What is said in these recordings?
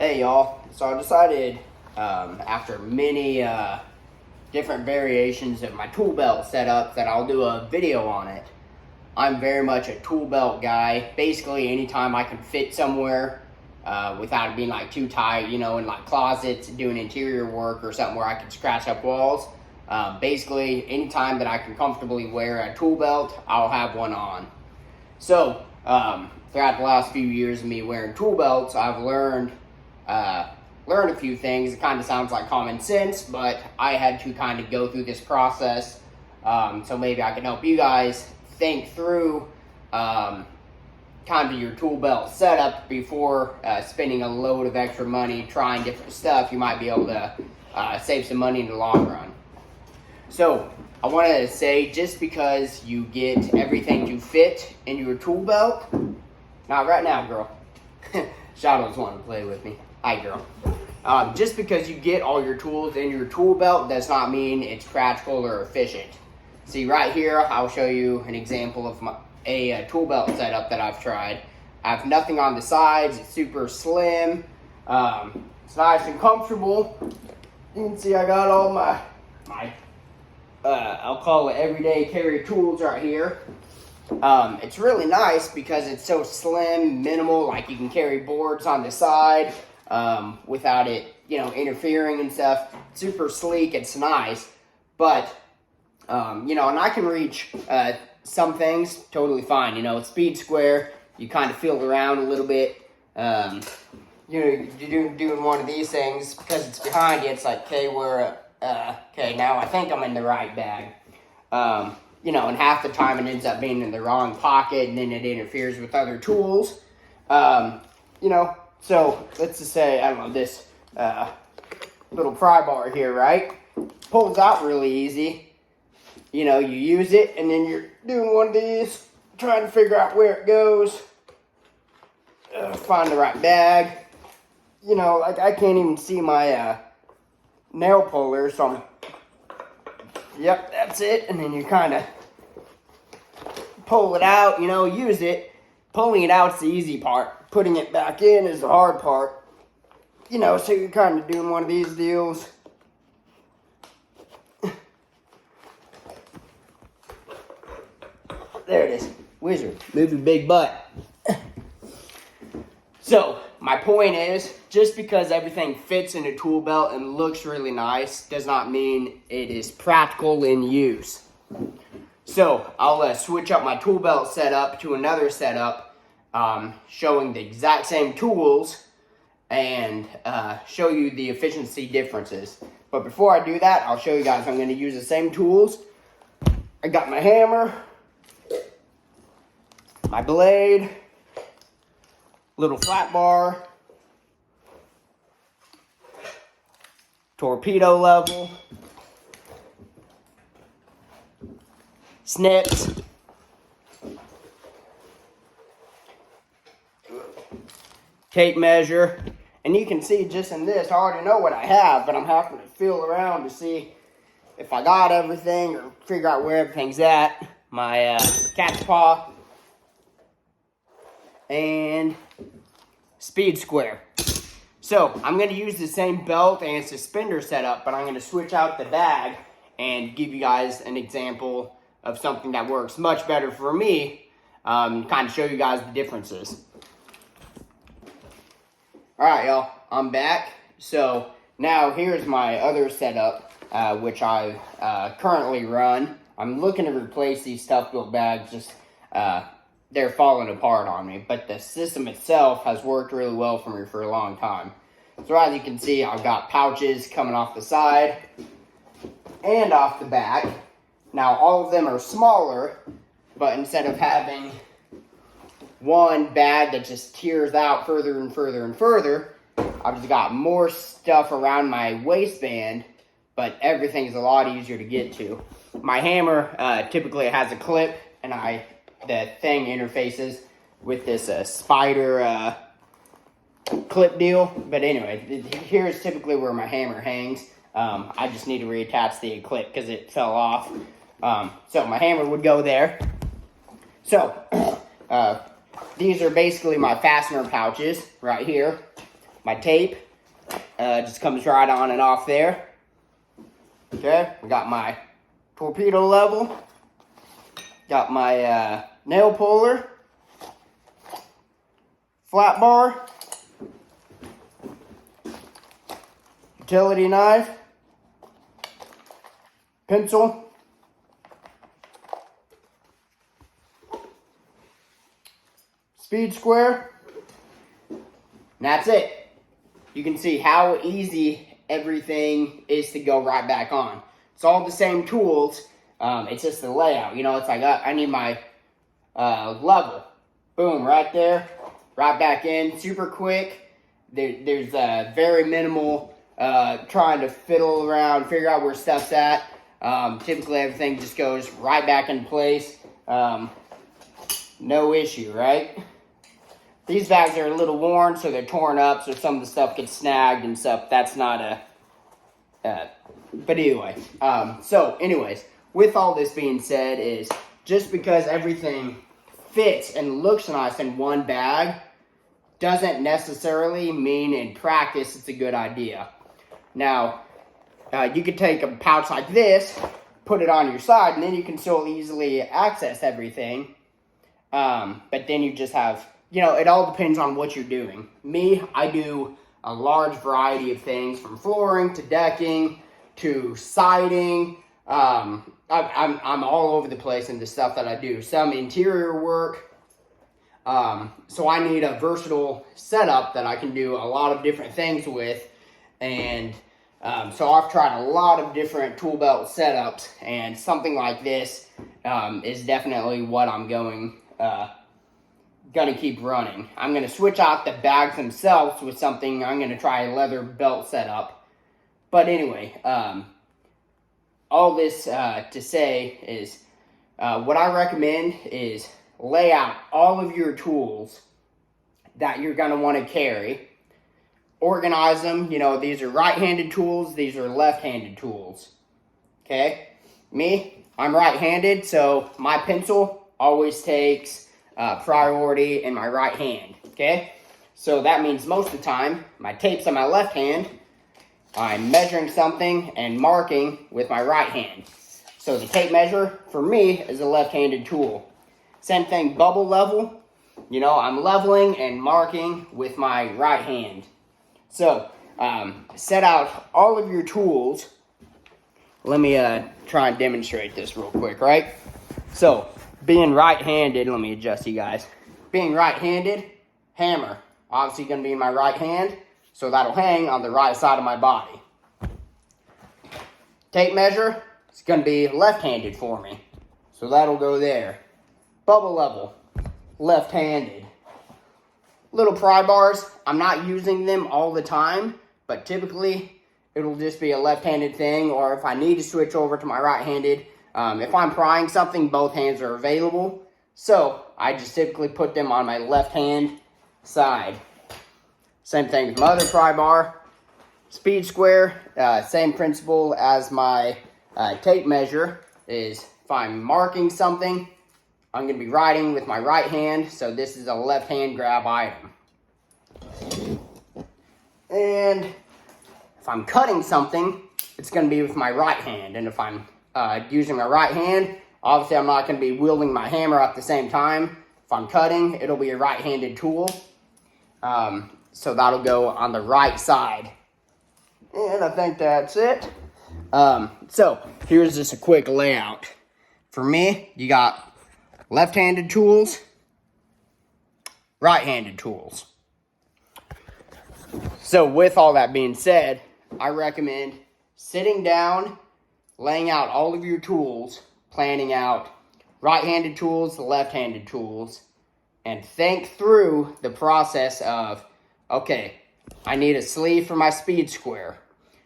Hey y'all, so I decided after many different variations of my tool belt setup that I'll do a video on it. I'm very much a tool belt guy. Basically anytime I can fit somewhere without it being like too tight, in like closets, doing interior work or something where I can scratch up walls. Basically anytime that I can comfortably wear a tool belt, I'll have one on. So throughout the last few years of me wearing tool belts, I've learned a few things. It kind of sounds like common sense, but I had to kind of go through this process. So maybe I can help you guys think through kind of your tool belt setup before spending a load of extra money trying different stuff. You might be able to save some money in the long run. So I wanted to say, just because you get everything to fit in your tool belt, not right now, girl. Shadow's wanting to play with me. Hi, girl. Just because you get all your tools in your tool belt does not mean it's practical or efficient. See, right here, I'll show you an example of a tool belt setup that I've tried. I have nothing on the sides. It's super slim. It's nice and comfortable. You can see I got all my I'll call it everyday carry tools right here. It's really nice because it's so slim, minimal, like you can carry boards on the side without it, interfering and stuff. Super sleek, it's nice, but, and I can reach some things totally fine. Speed square, you kind of feel around a little bit. You're doing one of these things, because it's behind you, it's like, okay, now I think I'm in the right bag. And half the time it ends up being in the wrong pocket, and then it interferes with other tools. So let's just say, I don't know, this little pry bar here, right? Pulls out really easy. You use it, and then you're doing one of these, trying to figure out where it goes. Find the right bag. Like I can't even see my nail puller, so I'm... Yep, that's it. And then you kind of pull it out, use it. Pulling it out's the easy part. Putting it back in is the hard part. So you're kind of doing one of these deals. There it is. Wizard. Move your big butt. So, my point is, just because everything fits in a tool belt and looks really nice does not mean it is practical in use. So, I'll switch up my tool belt setup to another setup showing the exact same tools and show you the efficiency differences. But before I do that, I'll show you guys I'm going to use the same tools. I got my hammer, my blade, little flat bar, torpedo level, snips, tape measure, and you can see just in this, I already know what I have, but I'm having to feel around to see if I got everything or figure out where everything's at. My cat's paw and speed square. So I'm going to use the same belt and suspender setup, but I'm going to switch out the bag and give you guys an example of something that works much better for me, kind of show you guys the differences. Alright y'all, I'm back. So now here's my other setup, which I currently run. I'm looking to replace these stuff built bags, just they're falling apart on me, but the system itself has worked really well for me for a long time. So as you can see, I've got pouches coming off the side and off the back. Now all of them are smaller, but instead of having one bag that just tears out further and further and further, I've just got more stuff around my waistband, but everything's a lot easier to get to. My hammer typically has a clip, and the thing interfaces with this spider clip deal. But anyway, here's typically where my hammer hangs. I just need to reattach the clip because it fell off. So my hammer would go there. So these are basically my fastener pouches right here. my tape just comes right on and off there. Okay, we got my torpedo level. Got my nail puller, flat bar, utility knife, pencil, speed square, and that's it. You can see how easy everything is to go right back on. It's all the same tools. It's just the layout. You know, it's like, I need my level. Boom, right there. Right back in. Super quick. There's very minimal trying to fiddle around, figure out where stuff's at. Typically, everything just goes right back in place. No issue, right? These bags are a little worn, so they're torn up, so some of the stuff gets snagged and stuff. That's not a... but anyway, so anyways, with all this being said is, just because everything fits and looks nice in one bag doesn't necessarily mean in practice it's a good idea. Now, you could take a pouch like this, put it on your side, and then you can still easily access everything. But then you just have, you know, it all depends on what you're doing. Me, I do a large variety of things, from flooring to decking to siding. I'm all over the place in the stuff that I do. Some interior work. So I need a versatile setup that I can do a lot of different things with. And so I've tried a lot of different tool belt setups, and something like this is definitely what I'm gonna keep running. I'm gonna switch out the bags themselves with something. I'm gonna try a leather belt setup. But anyway, all this to say is, what I recommend is lay out all of your tools that you're gonna want to carry. Organize them. You know, these are right-handed tools, these are left-handed tools. Okay? Me, I'm right-handed, so my pencil always takes priority in my right hand. Okay? So that means most of the time, my tape's on my left hand, I'm measuring something and marking with my right hand. So the tape measure, for me, is a left-handed tool. Same thing, bubble level. You know, I'm leveling and marking with my right hand. So, set out all of your tools. Let me try and demonstrate this real quick, right? So, being right-handed, let me adjust you guys. Being right-handed, hammer. Obviously going to be in my right hand, so that'll hang on the right side of my body. Tape measure, it's going to be left-handed for me, so that'll go there. Bubble level, left-handed. Little pry bars, I'm not using them all the time, but typically it'll just be a left-handed thing, or if I need to switch over to my right-handed, if I'm prying something, both hands are available, so I just typically put them on my left-hand side. Same thing with my other pry bar. Speed square, same principle as my tape measure, is if I'm marking something, I'm going to be writing with my right hand, so this is a left hand grab item. And if I'm cutting something, it's going to be with my right hand. And if I'm using my right hand, obviously I'm not going to be wielding my hammer at the same time. If I'm cutting, it'll be a right-handed tool. So that'll go on the right side. And I think that's it. So here's just a quick layout. For me, you got left-handed tools, right-handed tools. So with all that being said, I recommend sitting down, laying out all of your tools, planning out right-handed tools, left-handed tools, and think through the process of, okay, I need a sleeve for my speed square.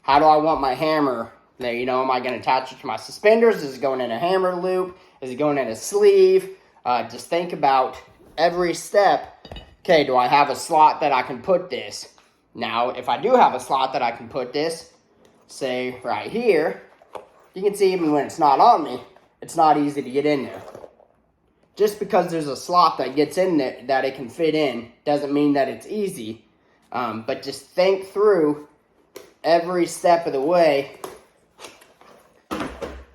How do I want my hammer? You know, am I going to attach it to my suspenders? Is it going in a hammer loop? Is it going in a sleeve? Just think about every step. Okay, do I have a slot that I can put this? Now, if I do have a slot that I can put this, say right here, you can see even when it's not on me, it's not easy to get in there. Just because there's a slot that gets in there that it can fit in doesn't mean that it's easy. But just think through every step of the way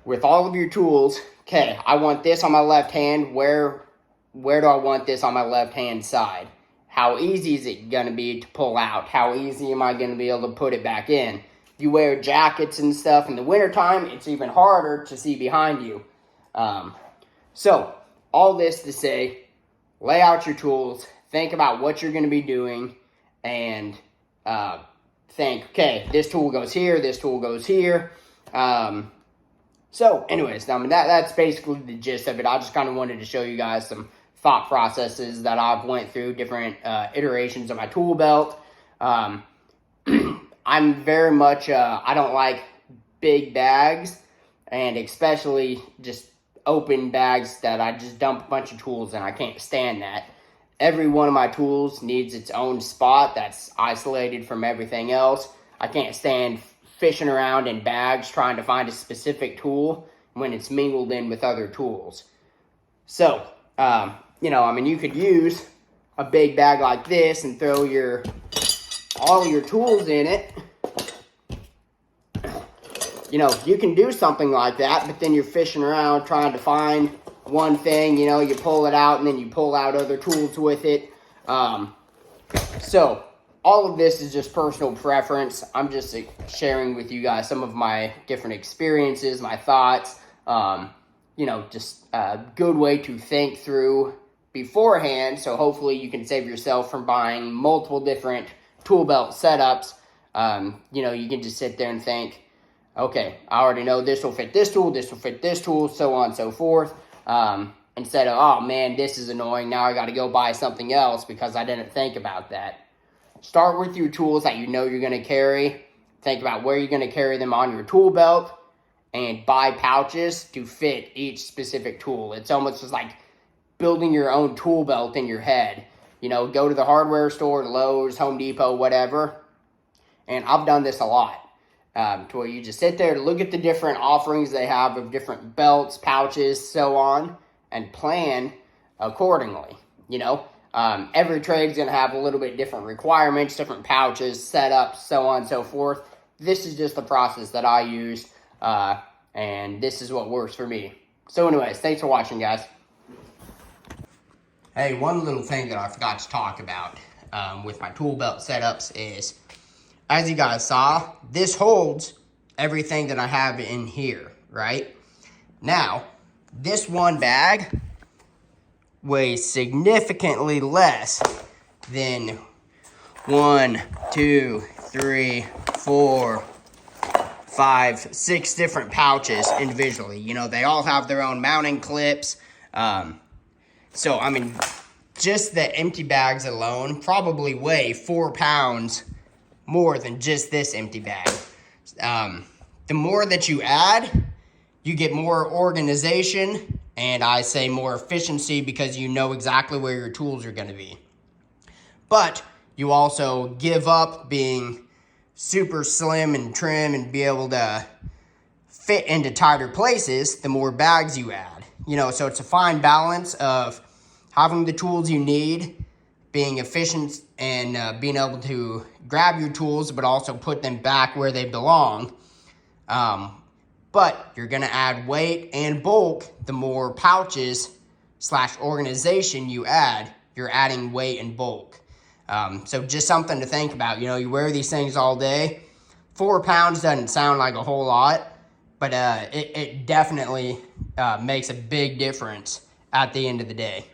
with all of your tools. Okay, I want this on my left hand. Where do I want this on my left hand side? How easy is it going to be to pull out? How easy am I going to be able to put it back in? You wear jackets and stuff in the wintertime, it's even harder to see behind you. So, all this to say, lay out your tools, think about what you're going to be doing, and think, okay, this tool goes here, this tool goes here. So, anyways, I mean, that's basically the gist of it. I just kind of wanted to show you guys some thought processes that I've went through, different iterations of my tool belt. I'm very much, I don't like big bags, and especially just open bags that I just dump a bunch of tools in. I can't stand that. Every one of my tools needs its own spot that's isolated from everything else. I can't stand fishing around in bags trying to find a specific tool when it's mingled in with other tools. So, you know, I mean, you could use a big bag like this and throw all your tools in it. You know, you can do something like that, but then you're fishing around trying to find one thing, you know, you pull it out and then you pull out other tools with it. So, all of this is just personal preference. I'm just sharing with you guys some of my different experiences, my thoughts, you know, just a good way to think through beforehand. So hopefully you can save yourself from buying multiple different tool belt setups. You know, you can just sit there and think, okay, I already know this will fit this tool, this will fit this tool, so on and so forth. Instead of, oh man, this is annoying, now I got to go buy something else because I didn't think about that. Start with your tools that you know you're going to carry. Think about where you're going to carry them on your tool belt, and buy pouches to fit each specific tool. It's almost just like building your own tool belt in your head. You know, go to the hardware store, Lowe's, Home Depot, whatever. And I've done this a lot. To where you just sit there, look at the different offerings they have of different belts, pouches, so on, and plan accordingly. You know, every trade's going to have a little bit different requirements, different pouches, setups, so on and so forth. This is just the process that I use, and this is what works for me. So anyways, thanks for watching, guys. Hey, one little thing that I forgot to talk about with my tool belt setups is, as you guys saw, this holds everything that I have in here, right? Now, this one bag weighs significantly less than 1, 2, 3, 4, 5, 6 different pouches individually. You know, they all have their own mounting clips. So, I mean, just the empty bags alone probably weigh 4 pounds more than just this empty bag. The more that you add, you get more organization, and I say more efficiency because you know exactly where your tools are going to be. But you also give up being super slim and trim and be able to fit into tighter places the more bags you add. You know, so it's a fine balance of having the tools you need, being efficient, and being able to grab your tools but also put them back where they belong. But you're going to add weight and bulk the more pouches / organization you add. You're adding weight and bulk. So just something to think about. You know, you wear these things all day. 4 pounds doesn't sound like a whole lot, but it definitely makes a big difference at the end of the day.